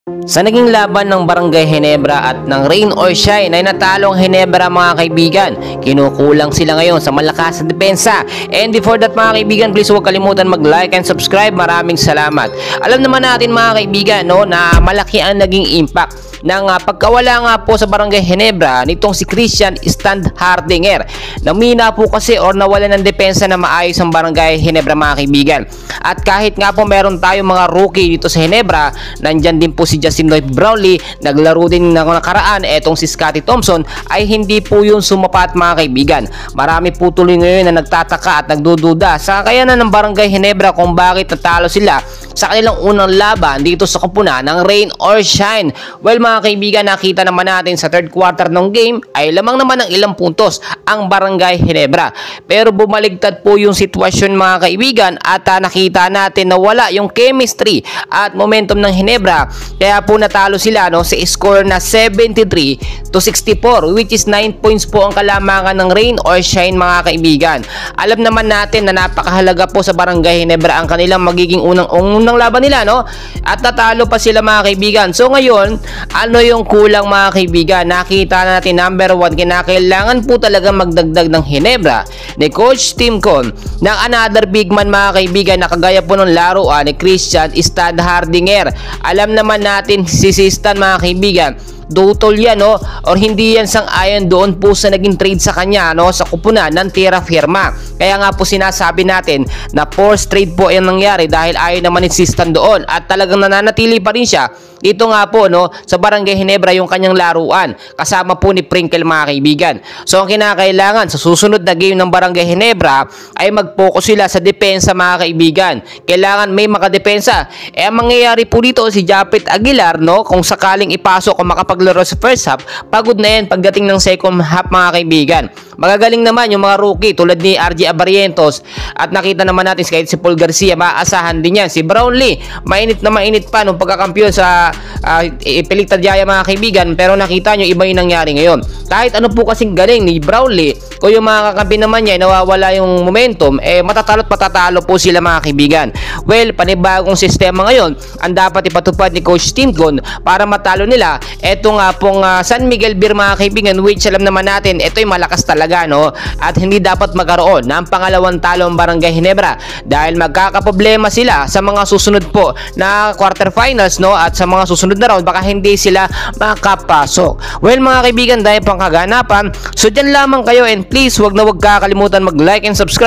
Sa naging laban ng Barangay Ginebra at ng Rain or Shine ay natalo ang Ginebra mga kaibigan. Kinukulang sila ngayon sa malakas na depensa. And before that mga kaibigan, please huwag kalimutan mag-like and subscribe. Maraming salamat. Alam naman natin mga kaibigan na malaki ang naging impact ng pagkawala nga po sa Barangay Ginebra nitong si Christian Standhardinger. Namina po kasi or nawala ng depensa na maayos ang Barangay Ginebra mga kaibigan. At kahit nga po meron tayong mga rookie dito sa Ginebra, nandyan din po si Justin Lloyd Brownlee, naglaro din ng nakaraan, etong si Scotty Thompson, ay hindi po yun sumapat mga kaibigan. Marami po tuloy ngayon na nagtataka at nagdududa sa kakayanan ng Barangay Ginebra kung bakit natalo sila sa kanilang unang laban dito sa kupunan ng Rain or Shine. Well mga kaibigan, nakita naman natin sa third quarter ng game ay lamang naman ng ilang puntos ang Barangay Ginebra. Pero bumaligtad po yung sitwasyon mga kaibigan at nakita natin na wala yung chemistry at momentum ng Ginebra. Kaya po natalo sila sa score na 73-64, which is 9 points po ang kalamangan ng Rain or Shine mga kaibigan. Alam naman natin na napakahalaga po sa Barangay Ginebra ang kanilang magiging unang laban nila at natalo pa sila mga kaibigan. So ngayon, ano yung kulang mga kaibigan? Nakita natin number 1, kinakailangan po talaga magdagdag ng Ginebra ni Coach Tim Con ng another big man mga kaibigan na kagaya po ng laruan ni Christian Standhardinger. Alam naman natin si Stan mga kaibigan, dutol yan or hindi yan sang-ayon doon po sa naging trade sa kanya sa kupunan ng Tierra Firma. Kaya nga po sinasabi natin na forced trade po yung nangyari dahil ayaw naman insistan doon at talagang nananatili pa rin siya dito nga po sa Barangay Ginebra yung kanyang laruan kasama po ni Prinkel mga kaibigan. So ang kinakailangan sa susunod na game ng Barangay Ginebra ay mag-focus sila sa depensa mga kaibigan. Kailangan may makadepensa. Ang mangyayari po dito si Japet Aguilar kung sakaling ipasok o makapaglaro sa first half, pagod na yan pagdating ng second half mga kaibigan. Magagaling naman yung mga rookie tulad ni RJ Abarientos at nakita naman natin kahit si Paul Garcia, maaasahan din yan. Si Brownlee, mainit na mainit pa nung pagkakampiyon sa Pelicta Jaya mga kaibigan, pero nakita nyo iba yung nangyari ngayon. Kahit ano po kasing galing ni Brownlee, kung yung mga kakampi naman niya nawawala yung momentum, matatalo at patatalo po sila mga kaibigan. Well, panibagong sistema ngayon ang dapat ipatupad ni Coach Tim Con para matalo nila eto nga pong San Miguel Beer mga kaibigan, which alam naman natin ito'y malakas talaga at hindi dapat magkaroon ng pangalawang talo ang Barangay Ginebra dahil magkakaproblema sila sa mga susunod po na quarterfinals at sa mga susunod na round baka hindi sila makapasok. Well mga kaibigan, dahil pang kaganapan, so dyan lamang kayo and please wag kakalimutan mag-like and subscribe.